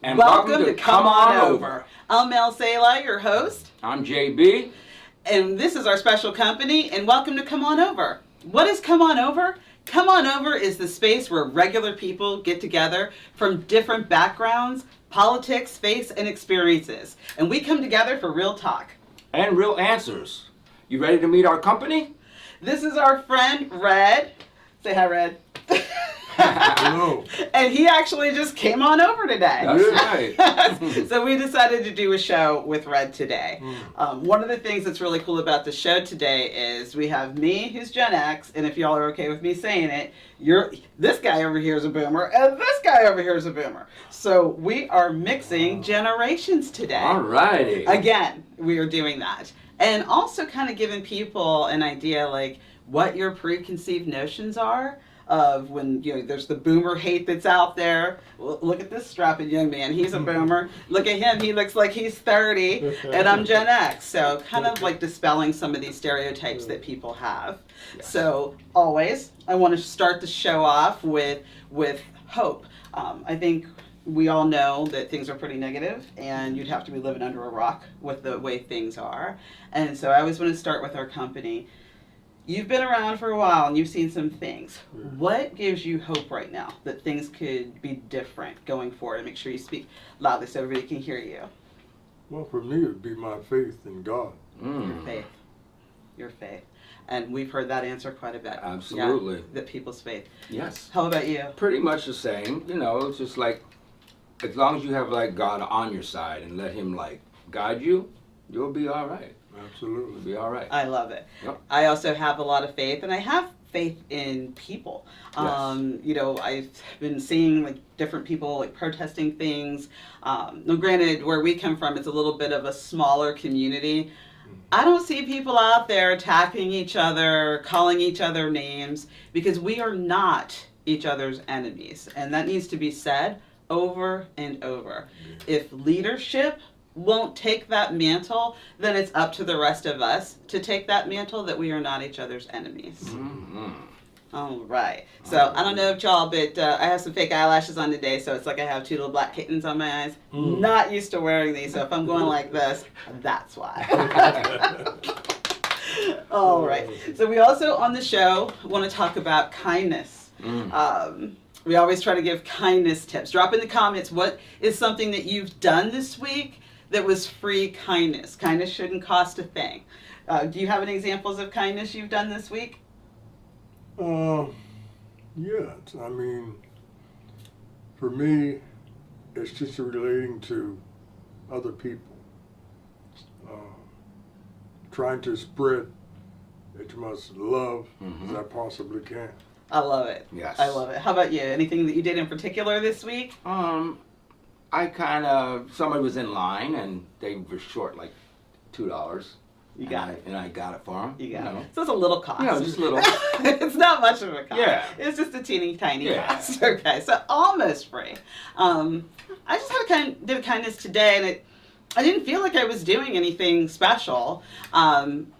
And welcome to Come On Over. I'm Mel Sala, your host. I'm JB. And this is our special company, and welcome to Come On Over. What is Come On Over? Come On Over is the space where regular people get together from different backgrounds, politics, faiths, and experiences. And we come together for real talk. And real answers. You ready to meet our company? This is our friend, Red. Say hi, Red. Hello. And he actually just came on over today. That's right. So we decided to do a show with Red today. One of the things that's really cool about the show today is we have me, who's Gen X, and if y'all are okay with me saying it, this guy over here is a boomer, and this guy over here is a boomer. So we are mixing generations today. All righty. Again, we are doing that. And also kind of giving people an idea like what your preconceived notions are of when, there's the boomer hate that's out there. Look at this strapping young man. He's a boomer. Look at him. He looks like he's 30, and I'm Gen X. So kind of like dispelling some of these stereotypes that people have. Yes. So always, I want to start the show off with hope. I think we all know that things are pretty negative, and you'd have to be living under a rock with the way things are. And so I always want to start with our company. You've been around for a while and you've seen some things. What gives you hope right now that things could be different going forward? And make sure you speak loudly so everybody can hear you. Well, for me, it would be my faith in God. Your faith. Your faith. And we've heard that answer quite a bit. Absolutely. Yeah, that people's faith. Yes. How about you? Pretty much the same. It's just like, as long as you have like God on your side and let him like guide you, you'll be all right. Absolutely. You'll be all right. I love it. Yep. I also have a lot of faith, and I have faith in people. Yes. I've been seeing like different people like protesting things. Now, granted, where we come from, it's a little bit of a smaller community. I don't see people out there attacking each other, calling each other names, because we are not each other's enemies, and that needs to be said over and over. If leadership won't take that mantle, then it's up to the rest of us to take that mantle, that we are not each other's enemies. Mm-hmm. All right. So I don't know if y'all, but I have some fake eyelashes on today, so it's like I have two little black kittens on my eyes. Not used to wearing these, so if I'm going like this, that's why. All right. So we also on the show want to talk about kindness. We always try to give kindness tips. Drop in the comments what is something that you've done this week that was free kindness. Kindness shouldn't cost a thing. Do you have any examples of kindness you've done this week? Yeah. I mean, for me, it's just relating to other people. Trying to spread as much love as I possibly can. I love it. Yes. I love it. How about you? Anything that you did in particular this week? Somebody was in line and they were short like $2. You got it. And I got it for them. You got it. So it's a little cost. Just a little. It's not much of a cost. Yeah. It's just a teeny tiny cost. Okay, so almost free. I just did a kindness today, and I didn't feel like I was doing anything special.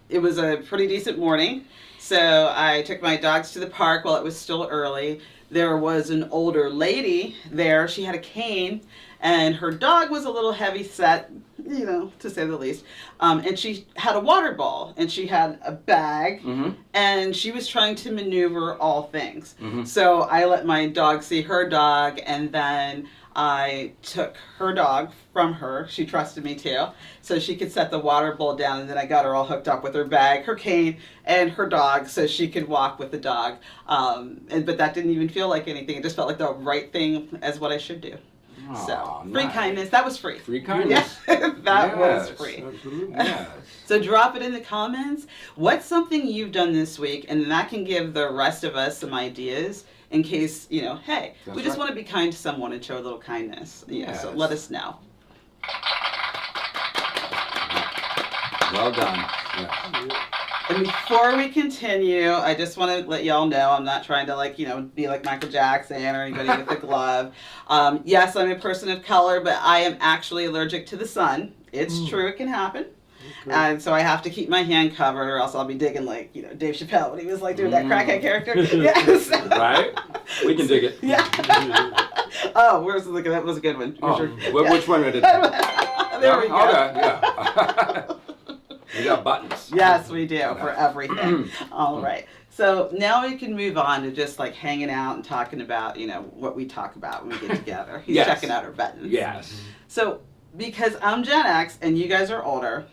It was a pretty decent morning, so I took my dogs to the park while it was still early. There was an older lady there. She had a cane, and her dog was a little heavy set, to say the least. And she had a water ball, and she had a bag, and she was trying to maneuver all things. So I let my dog see her dog, and then I took her dog from her. She trusted me too. So she could set the water bowl down, and then I got her all hooked up with her bag, her cane, and her dog so she could walk with the dog. But that didn't even feel like anything. It just felt like the right thing as what I should do. So, free kindness. That was free. Free kindness. Yeah, that was Yes. free. Absolutely. Yes. So drop it in the comments. What's something you've done this week? And that can give the rest of us some ideas in case, hey, That's we just right. want to be kind to someone and show a little kindness. Yes. So let us know. Well done. Yeah. And before we continue, I just want to let y'all know I'm not trying to be like Michael Jackson or anybody with a glove. Yes, I'm a person of color, but I am actually allergic to the sun. It's true, it can happen. And so I have to keep my hand covered, or else I'll be digging like, you know, Dave Chappelle when he was like doing that crackhead character. Yes. Right? We can dig it. Yeah. Oh, where's the that was a good one. Oh, Yeah. which one did it? There we go. Okay, yeah. We got buttons. Yes, we do for everything. All right. So now we can move on to just like hanging out and talking about, you know, what we talk about when we get together. He's Yes. checking out our buttons. Yes. So because I'm Gen X and you guys are older,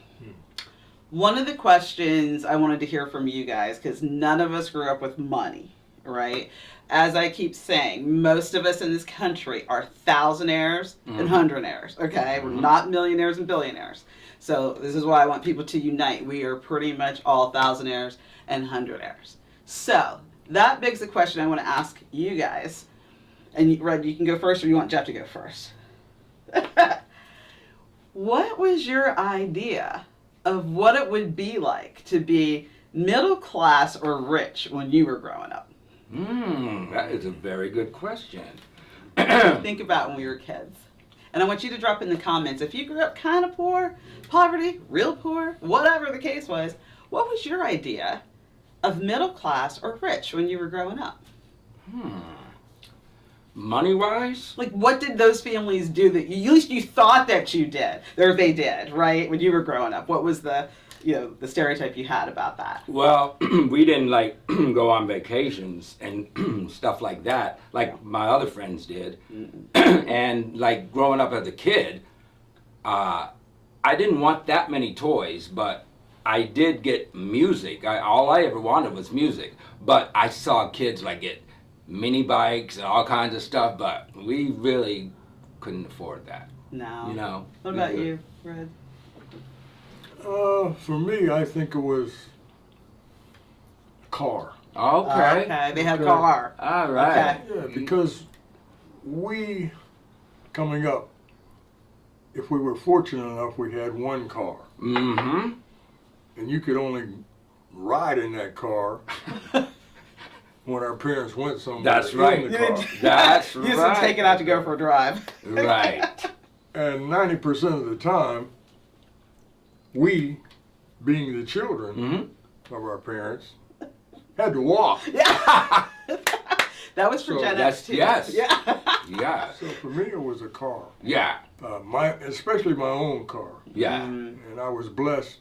one of the questions I wanted to hear from you guys, because none of us grew up with money, right? As I keep saying, most of us in this country are thousandaires and hundredaires, okay? We're not millionaires and billionaires. So this is why I want people to unite. We are pretty much all thousandaires and hundredaires. So that begs the question I want to ask you guys. And Red, you can go first, or you want Jeff to go first? What was your idea of what it would be like to be middle class or rich when you were growing up? That is a very good question. Think about when we were kids. And I want you to drop in the comments if you grew up kind of poor, poverty, real poor, whatever the case was, what was your idea of middle class or rich when you were growing up? Money-wise? Like, what did those families do that you, at least you thought that you did, or they did, right, when you were growing up? What was the, you know, the stereotype you had about that? Well, we didn't like go on vacations and stuff like that, like my other friends did. And like growing up as a kid, I didn't want that many toys, but I did get music. All I ever wanted was music. But I saw kids like get mini bikes and all kinds of stuff, but we really couldn't afford that. No. You know. What about you, Red? For me, I think it was a car. Okay. Okay, they had Okay. car. All right. Okay. Yeah, because we, coming up, if we were fortunate enough, we had one car. Mm-hmm. And you could only ride in that car when our parents went somewhere. That's in right. the car. That's You right. just take it out to go for a drive. Right. And 90% of the time, we, being the children Mm-hmm. of our parents, had to walk. Yeah. That was for So Gen that's- X too. yes. Yeah. Yeah. So for me, it was a car. Yeah. Especially my own car. Yeah. And I was blessed,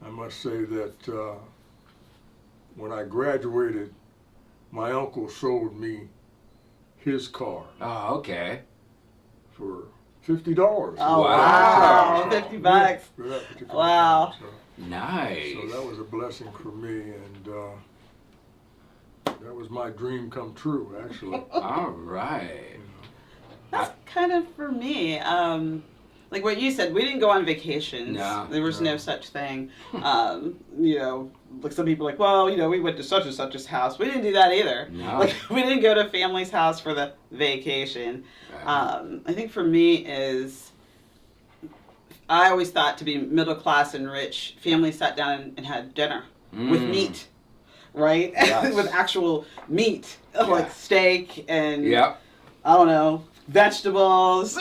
I must say, that when I graduated, my uncle sold me his car Oh, okay. for $50. Oh, Wow. wow. $50. For that particular Wow. car. Nice. So that was a blessing for me, and that was my dream come true, actually. All right. That's kind of for me. Like what you said, we didn't go on vacations. No. There was no such thing. You know, like some people are like, well, you know, we went to such and such's house. We didn't do that either. No. Like we didn't go to family's house for the vacation. I think for me is, I always thought to be middle class and rich, families sat down and had dinner with meat, right? Yes. With actual meat, like steak and Yep. I don't know, vegetables,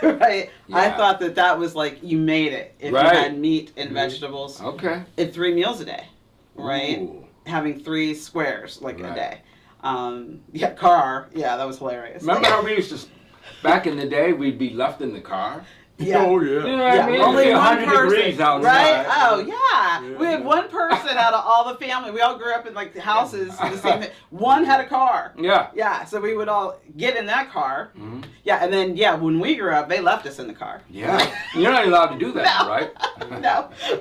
right? I Yeah. thought that was like you made it if Right. you had meat and vegetables Okay. and 3 meals a day, right? Ooh. Having 3 squares like a Right. day. Yeah, car. Yeah, that was hilarious. Remember how we used to, back in the day, we'd be left in the car? Yeah. Oh, You know yeah. what I mean? Only It'd be one 100 person, degrees outside. right? Oh, yeah. Yeah. We had one person out of all the family. We all grew up in like the houses, the same. One had a car. Yeah. Yeah, so we would all get in that car. Mhm. Yeah, and then when we grew up, they left us in the car. Yeah. You're not allowed to do that, No. right?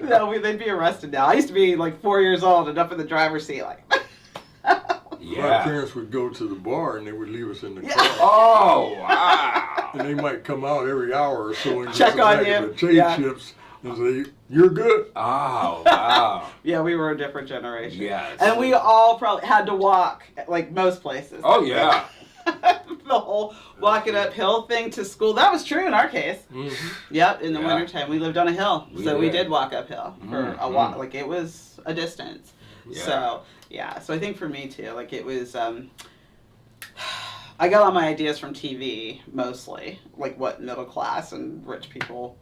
No, they'd be arrested now. I used to be like 4 years old and up in the driver's seat, like. My Yeah. parents would go to the bar and they would leave us in the Yeah. car. Oh, wow. And they might come out every hour or so and Check get on some bag you. of potato Yeah. chips and say, "You're good." Oh, wow. Yeah, we were a different generation. Yes. And we all probably had to walk, like most places. Oh, yeah. The whole walking uphill thing to school. That was true in our case. Yep, in the Yeah. wintertime. We lived on a hill. We So we did. did walk uphill for a while. Like it was a distance. Yeah. So, yeah. So I think for me too, like it was, I got all my ideas from TV mostly, like what middle class and rich people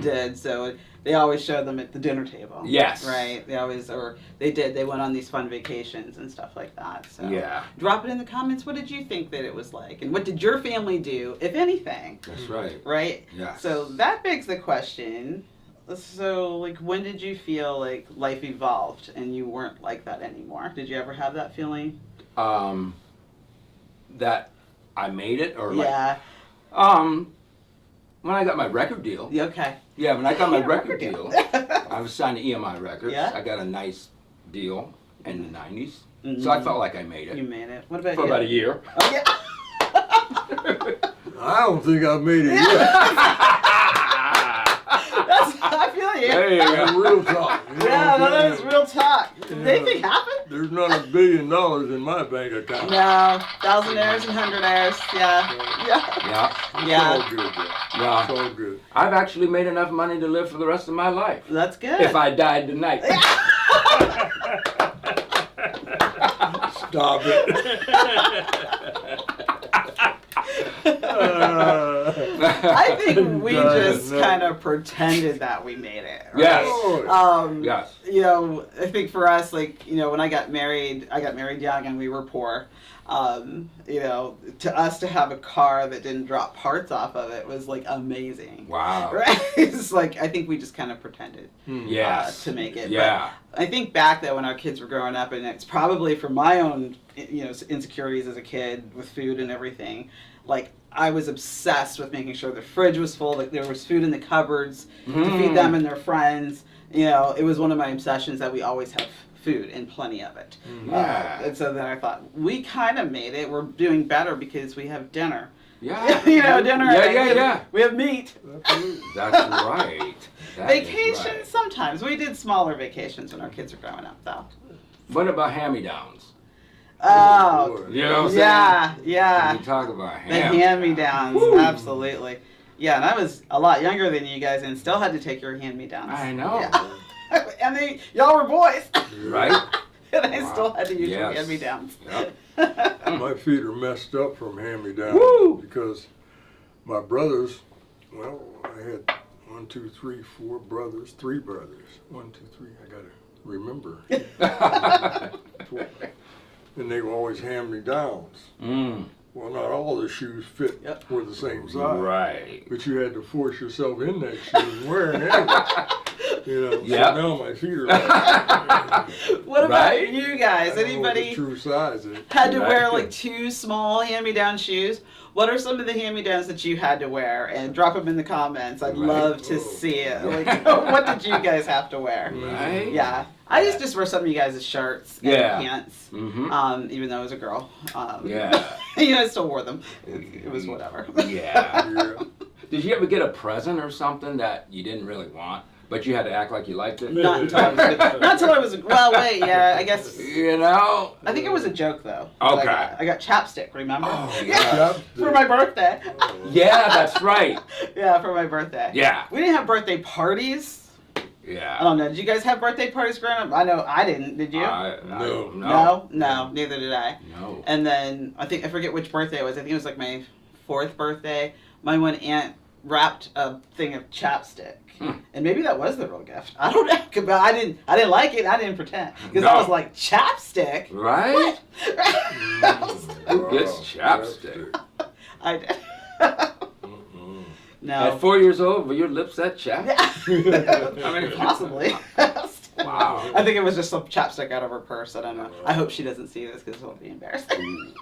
did. So they always showed them at the dinner table. Yes. Right. They always, or they did. They went on these fun vacations and stuff like that. So Yeah. drop it in the comments. What did you think that it was like, and what did your family do, if anything? That's right. Right. Yeah. So that begs the question. So, like, when did you feel like life evolved and you weren't like that anymore? Did you ever have that feeling? That I made it, or like, Yeah. when I got my record deal. Yeah, okay. Yeah, when I got my Yeah, record record deal, I was signed to EMI Records. Yeah. I got a nice deal in the 90s. Mhm. So I felt like I made You it made it. What about for you? about a year. Oh, yeah. I don't think I've made it yet. I feel you. There you That's go. real talk. You know Yeah, what I'm that is saying? real talk. Did Yeah. anything happen? There's not $1 billion in my bank account. No. Thousandaires and hundredaires. Yeah. Yeah. Yeah. It's Yeah. all good, though. Yeah. It's all good. I've actually made enough money to live for the rest of my life. That's good. If I died tonight. Stop it. I think we just No. kind of pretended that we made it. Right? Yes. Yes. Yes. You know, I think for us, like, you know, when I got married young and we were poor. You know, to us to have a car that didn't drop parts off of it was like amazing. Wow. Right? It's like, I think we just kind of pretended Yes. to make it. Yeah. But I think back though when our kids were growing up, and it's probably from my own, you know, insecurities as a kid with food and everything, like I was obsessed with making sure the fridge was full, like there was food in the cupboards to feed them and their friends. You know, it was one of my obsessions that we always have food and plenty of it. Yeah. And so then I thought, we kind of made it. We're doing better because we have dinner. Yeah. You know, dinner. Yeah, and yeah, yeah. We have meat. That's right. That is Vacations right. sometimes. We did smaller vacations when our kids were growing up, though. What about hand-me-downs? Oh, You know what I'm yeah, saying? yeah. When you talk about The hand-me-downs. hand-me-downs, absolutely. Yeah, and I was a lot younger than you guys and still had to take your hand-me-downs. I know. Yeah. And y'all were boys. Right? And I Wow. still had to use your Yes. hand-me-downs. Yep. My feet are messed up from hand-me-down Woo! because my brothers, well, I had 1, 2, 3, 4 brothers, 3 brothers. 1, 2, 3, I gotta remember. And they were always hand-me-downs. Mm. Well, not all the shoes fit Yep. were the same size. Right. But you had to force yourself in that shoe and wear it anyway. You know, Yep. so now my feet are like, What about Right? you I guys? don't know what the Anybody true size is. had to wear Right. like 2 small hand-me-down shoes? What are some of the hand-me-downs that you had to wear? And drop them in the comments. I'd Right. love to Oh. see it. Like, what did you guys have to wear? Right? Yeah, I used to just wear some of you guys' shirts and Yeah. pants. Mm-hmm. Even though I was a girl. Yeah. You know, I still wore them. It was whatever. Yeah. Yeah. Did you ever get a present or something that you didn't really want, but you had to act like you liked it? Not until I was. Not until I was. Well, wait. Yeah, I guess. You know? I think it was a joke though. Okay. I got chapstick. Remember? Oh, Yeah. For my birthday. Yeah, that's right. Yeah, for my birthday. Yeah. We didn't have birthday parties. I Yeah. don't know. Did you guys have birthday parties growing up? I know I didn't. Did you? No. No, neither did I. No. And then I forget which birthday it was. I think it was like my 4th birthday. My one aunt wrapped a thing of chapstick, and maybe that was the real gift. I don't know, but I didn't like it. I didn't pretend because I No. was like, chapstick. Right? What? Who gets chapstick? I did. Mm-mm. No. At 4 years old, were your lips that chapped? I mean, possibly. Wow. I think it was just some chapstick out of her purse. I don't know. I hope she doesn't see this because it'll be embarrassing.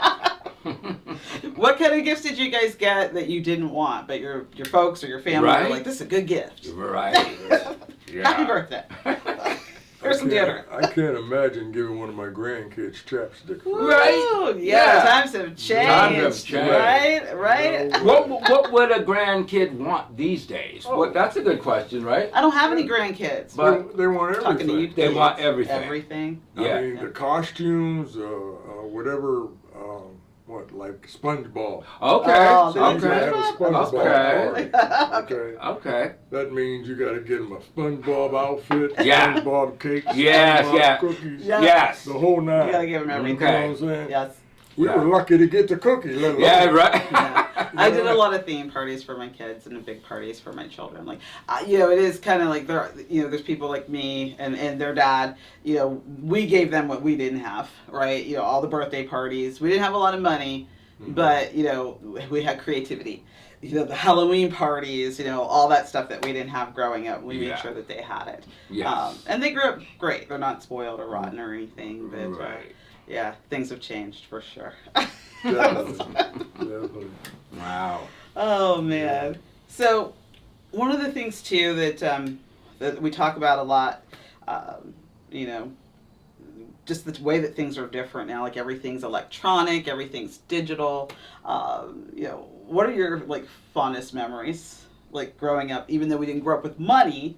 What kind of gifts did you guys get that you didn't want, but your folks or your family Right. were like, this is a good gift? Right. Yeah. Happy birthday. Here's some deodorant. I can't imagine giving one of my grandkids chapstick. Right? Ooh, yeah, Yeah. times have changed. Times have changed. Right? No. What would a grandkid want these days? Oh. That's a good question, right? I don't have any grandkids. But- They want everything. Talking to you, They kids. want everything. Everything. Yeah. I mean, the costumes, whatever, like SpongeBob. Okay. Oh, they You gotta okay. have a SpongeBob Okay. party. Okay. Okay. That means you got to get them a SpongeBob outfit, Yeah. SpongeBob cakes, Yes, SpongeBob yeah. cookies, Yeah. Yes. the whole nine. You gotta give them everything. You know what Okay. I'm saying? Yes. We Yeah. were lucky to get the cookie. Let alone. Yeah, right. Yeah. I did a lot of theme parties for my kids and big parties for my children. Like, you know, it is kind of like there's people like me and their dad. You know, we gave them what we didn't have, right? You know, all the birthday parties. We didn't have a lot of money, but you know, we had creativity. You know, the Halloween parties. You know, all that stuff that we didn't have growing up. We made Yeah. sure that they had it. Yes. And they grew up great. They're not spoiled or rotten or anything. But Right. yeah, things have changed for sure. Definitely. Definitely. Wow. Oh man! So one of the things too that we talk about a lot, you know, just the way that things are different now. Like everything's electronic, everything's digital. You know, what are your like fondest memories? Like growing up, even though we didn't grow up with money,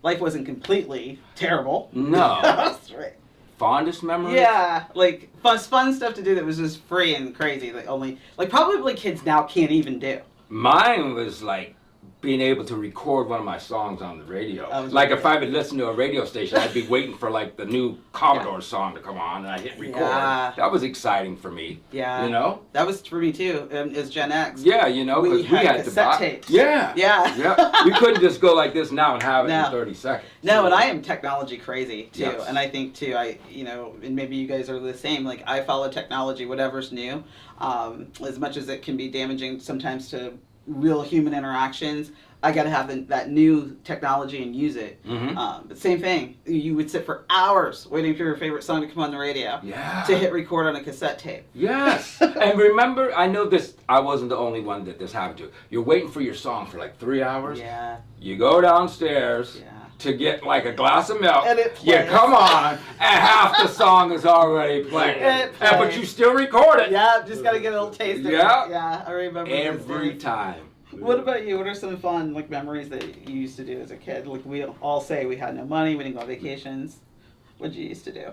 life wasn't completely terrible. No. That's right. Fondest memories? Yeah, like fun stuff to do that was just free and crazy. Like only like probably kids now can't even do. Mine was like being able to record one of my songs on the radio. Oh, Like really? if I would listen to a radio station, I'd be waiting for like the new Commodore song to come on, and I hit record. Yeah. That was exciting for me. Yeah. You know? That was for me too. As Gen X. Yeah, you know, We because we had had to cassette buy. tapes. Yeah. Yeah. Yeah. We couldn't just go like this now and have it No. in 30 seconds. No, and I am technology crazy too, Yes. and I think too, you know, and maybe you guys are the same. Like I follow technology, whatever's new, as much as it can be damaging sometimes to real human interactions. I got to have that new technology and use it. Mm-hmm. But same thing, you would sit for hours waiting for your favorite song to come on the radio. Yeah. To hit record on a cassette tape. Yes. And remember, I know this, I wasn't the only one that this happened to. You're waiting for your song for like 3 hours. Yeah. You go downstairs Yeah. to get like a glass of milk. And it You plays. come on, and half the song is already playing. It But plays. you still record it. Yeah, just got to get a little taste of Yeah. it. Yeah, I remember those Every days. time. What about you? What are some fun like memories that you used to do as a kid? Like we all say we had no money, we didn't go on vacations. What did you used to do?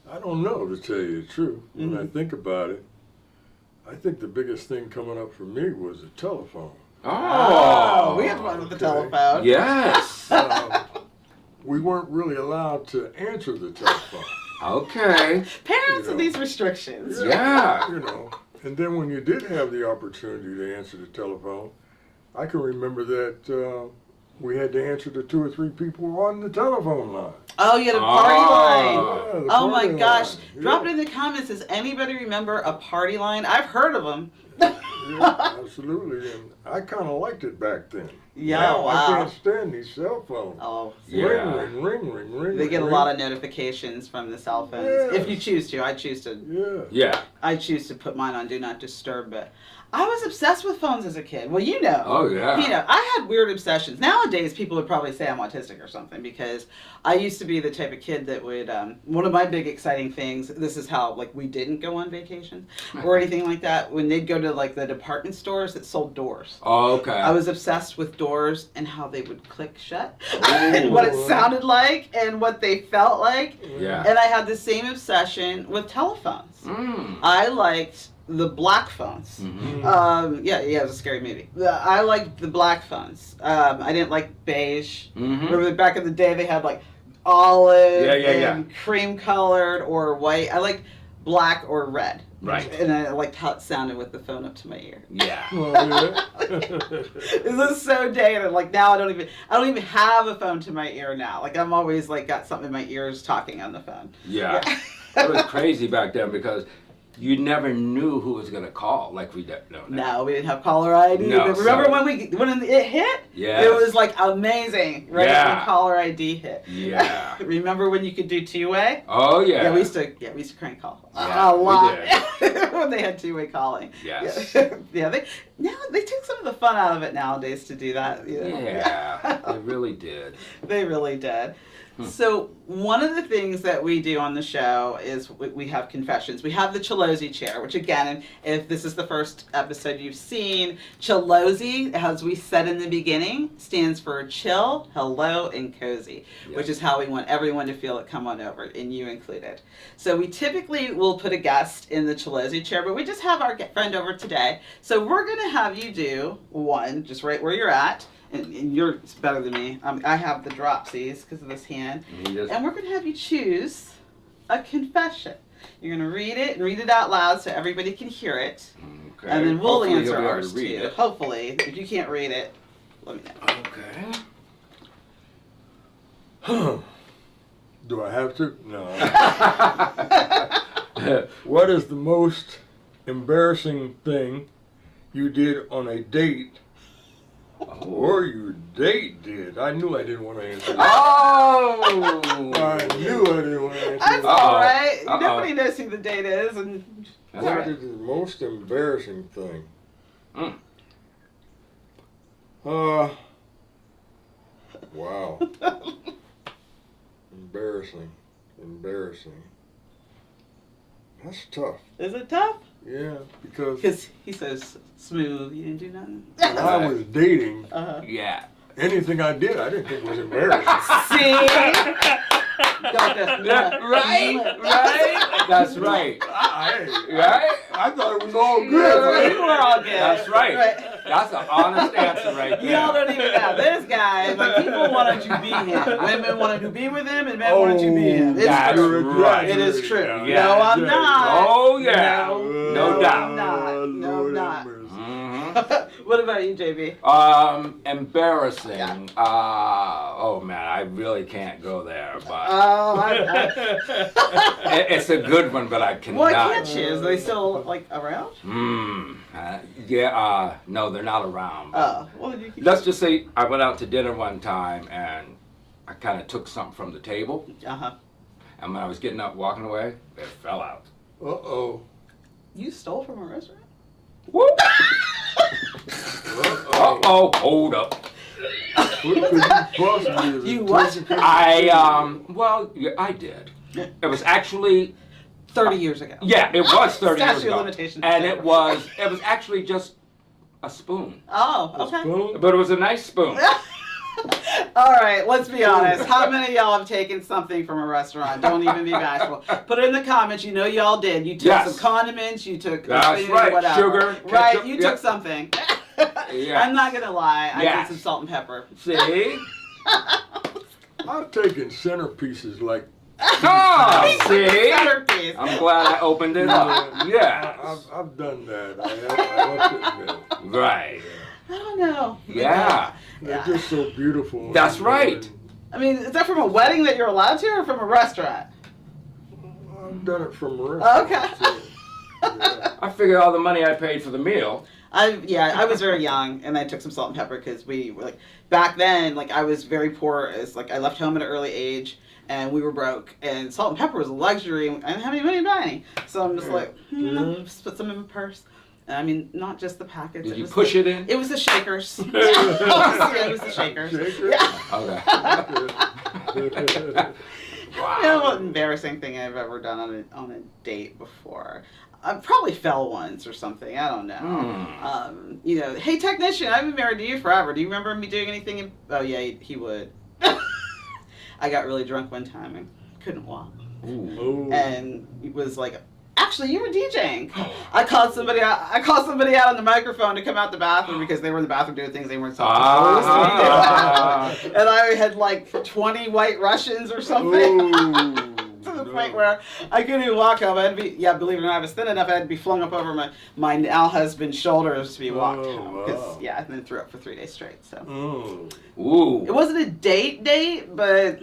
I don't know, to tell you the truth. When I Mhm. think about it, I think the biggest thing coming up for me was the telephone. Oh. We had fun with the okay. telephone. Yes. We weren't really allowed to answer the telephone. Okay. Parents You have know. these restrictions. Yeah. You know, and then when you did have the opportunity to answer the telephone, I can remember that we had to answer to 2 or 3 people on the telephone line. Oh, you had a party Oh. line. Yeah, the Oh my party gosh. line. Drop it Yeah. in the comments. Does anybody remember a party line? I've heard of them. Yeah, absolutely, and I kind of liked it back then. Yeah, Now, I wow. can't stand these cell phones. Oh, Yeah. Ring, ring, ring, ring, ring. they get a ring. lot of notifications from the cell phones. Yes. If you choose to, I choose to. Yeah. Yeah. I choose to put mine on Do Not Disturb, but I was obsessed with phones as a kid. Well, you know. Oh, yeah. You know, I had weird obsessions. Nowadays, people would probably say I'm autistic or something because I used to be the type of kid that would, one of my big exciting things, this is how, like, we didn't go on vacation or anything like that, when they'd go to, like, the department stores that sold doors. Okay. I was obsessed with doors and how they would click shut and what it sounded like and what they felt like. Yeah. And I had the same obsession with telephones. Mm. I liked the black phones. Mm-hmm. Yeah, it was a scary movie. I liked the black phones. I didn't like beige. Mm-hmm. Remember back in the day they had like olive Yeah. and cream colored or white. I liked black or red. Right. And I liked how it sounded with the phone up to my ear. Yeah. Oh, yeah. This is so dated. Like now I don't even have a phone to my ear now. Like I'm always like got something in my ears talking on the phone. Yeah. It was crazy back then because you never knew who was gonna call like we don't know now. No, we didn't have caller ID. No, but remember so- when it hit? Yes. It was like amazing, right? Yeah. When caller ID hit. Yeah. Remember when you could do two-way? Oh yeah. Yeah, we used to crank call Yeah, a we lot when they had two-way calling. Yes. Yeah, they took some of the fun out of it nowadays to do that. You know? Yeah. They really did. They really did. So one of the things that we do on the show is we have confessions. We have the Chalozi chair, which again, if this is the first episode you've seen, Chalozi, as we said in the beginning, stands for chill, hello, and cozy, which is how we want everyone to feel it. Come on over, and you included. So we typically will put a guest in the Chalozi chair, but we just have our friend over today. So we're going to have you do one, just right where you're at. And you're better than me. I have the dropsies because of this hand. You just- And we're going to have you choose a confession. You're going to read it and read it out loud so everybody can hear it. Okay. And then we'll Hopefully answer he'll be able ours to read too. it. Hopefully. If you can't read it, let me know. Okay. Do I have to? No. What is the most embarrassing thing you did on a date or your date did? I knew I didn't want to answer that. Oh! I knew I didn't want to answer That's that. all right. Uh-oh. Nobody knows who the date is. And That's What all right. is the most embarrassing thing? Mm. Wow. Embarrassing. That's tough. Is it tough? Yeah, because Because he's so smooth. You didn't do nothing. when I was dating, Uh-huh. Yeah. anything I did, I didn't think was embarrassing. See? Got this. Right? That's right. I Right? thought it was all You good. were all good. That's right. That's an honest answer right there. Y'all don't even know. This guy, like, people wanted to be him. Women wanted to be with him, and men wanted to be him. It's that's true. right. It is true. Yeah. No, I'm not. Oh, yeah. No, doubt. I'm not. No, I'm Lord not. have mercy. Mhm. What about you, JB? Embarrassing. Yeah. Oh man, I really can't go there, but Oh, it's a good one, but I cannot. Why can't you? Is they still, like, around? No, they're not around. Oh, well, you Let's just say I went out to dinner one time and I kind of took something from the table, Uh-huh. and when I was getting up, walking away, it fell out. Uh-oh. You stole from a restaurant? Whoop! Uh-oh. Uh-oh, hold up. What could you possibly have You what? interpreted? I did. It was actually 30 years ago. Yeah, it was 30 years Statute of ago. limitations. And it was actually just a spoon. Oh, A okay. spoon? But it was a nice spoon. All right, let's be honest. How many of y'all have taken something from a restaurant? Don't even be bashful. Put it in the comments. You know y'all did. You took Yes. some condiments. You took That's food, right. whatever. Sugar, Right, ketchup, you yep. took something. Yes. I'm not gonna lie. I Yes. did some salt and pepper. See? I've taken centerpieces like Oh, see? Centerpiece. I'm glad I opened it up. Yeah. I've done that. I have to admit. Right. I don't know. Yeah. They're Yeah. just so beautiful. That's right. I mean, is that from a wedding that you're allowed to, or from a restaurant? I've done it from a restaurant. Okay. so, yeah. I figured all the money I paid for the meal. I was very young, and I took some salt and pepper because we were like back then. Like I was very poor. As like I left home at an early age, and we were broke. And salt and pepper was a luxury. And I didn't have any money to buy any, so I'm just like, just put some in my purse. And I mean, not just the package. Did it you was push the, it in? It was the shakers. Yeah, it was the shakers. Shaker? Yeah. I Wow. don't know what embarrassing thing I've ever done on a date before. I probably fell once or something. I don't know. You know, hey technician, I've been married to you forever. Do you remember me doing anything? Oh yeah, he would. I got really drunk one time and couldn't walk, Ooh. Oh. and it was like, actually, you were DJing. I called somebody out. I called somebody out on the microphone to come out the bathroom because they were in the bathroom doing things they weren't supposed to do. And I had like 20 white Russians or something. To the point where I couldn't even walk home. I had to be, believe it or not, I was thin enough I had to be flung up over my now husband's shoulders to be walked Oh, home. 'Cause, wow. yeah, and then threw up for 3 days straight. So Oh. Ooh. it wasn't a date, but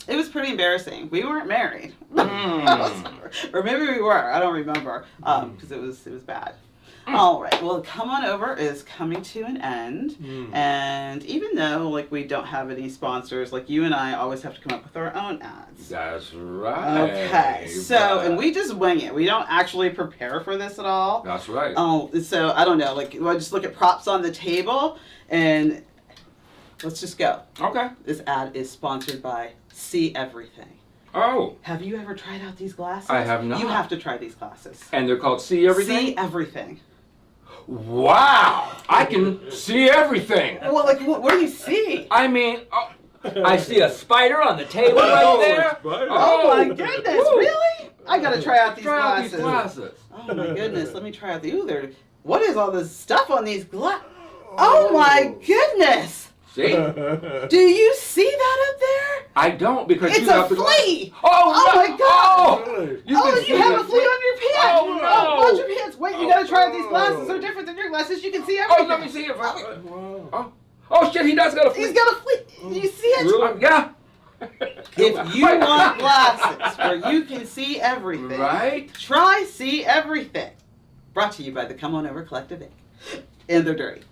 it was pretty embarrassing. We weren't married, or maybe we were. I don't remember because it was bad. All right. Well, Come On Over is coming to an end, and even though like we don't have any sponsors, like you and I always have to come up with our own ads. That's right. Okay. So, and we just wing it. We don't actually prepare for this at all. That's right. Oh, so I don't know. Like, I just look at props on the table, and let's just go. Okay. This ad is sponsored by See Everything. Oh. Have you ever tried out these glasses? I have not. You have to try these glasses. And they're called See Everything? See Everything. Wow. I can see everything. Well, like, what do you see? I mean, I see a spider on the table right there. spider. Oh my goodness, Woo. really? I gotta try out these Try out glasses. these glasses. Oh my goodness, let me try out the. Ooh, what is all this stuff on these glasses? Oh my goodness! See? Do you see that up there? I don't because It's you a have to go. flea! Oh, Oh no. my God! Really? You Oh, can you see have the a flea on your pants! Oh, no. Watch your pants! Wait, you gotta try these glasses. They're different than your glasses. You can see everything. Oh, let me see it. Wow. Oh shit, he does got a flea. He's got a flea. You see it? Really? Yeah. If you want glasses where you can see everything, Right? try See Everything. Brought to you by the Come On Over Collective Inc. And they're dirty.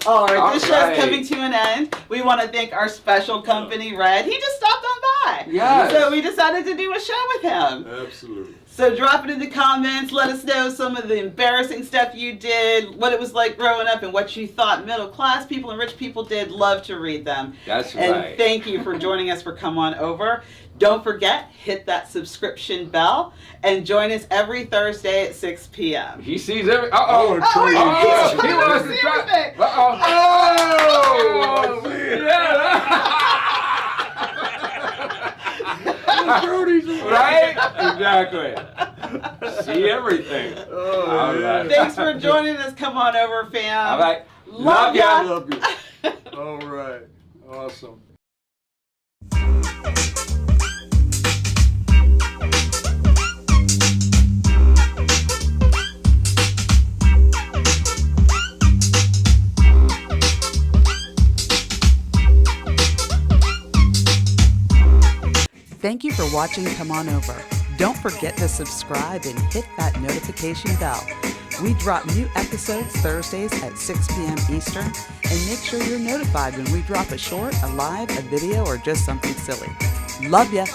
All right, this All show's right. coming to an end. We want to thank our special company, Red. He just stopped on by. Yes. So we decided to do a show with him. Absolutely. So drop it in the comments. Let us know some of the embarrassing stuff you did, what it was like growing up, and what you thought middle class people and rich people did. Love to read them. That's And right. thank you for joining us for Come On Over. Don't forget, hit that subscription bell and join us every Thursday at 6 p.m. He sees every. I Uh-oh. wanna try wait, these he's glasses. trying He to wants to see try. everything. Uh-oh. Oh, I see it. Yeah. Throw these away. Right? Exactly. See everything. Oh, All yeah. right. Thanks for joining us. Come On Over, fam. All right. Love ya. ya. Love you. All right. Awesome. Thank you for watching Come On Over. Don't forget to subscribe and hit that notification bell. We drop new episodes Thursdays at 6 p.m. Eastern, and make sure you're notified when we drop a short, a live, a video, or just something silly. Love ya!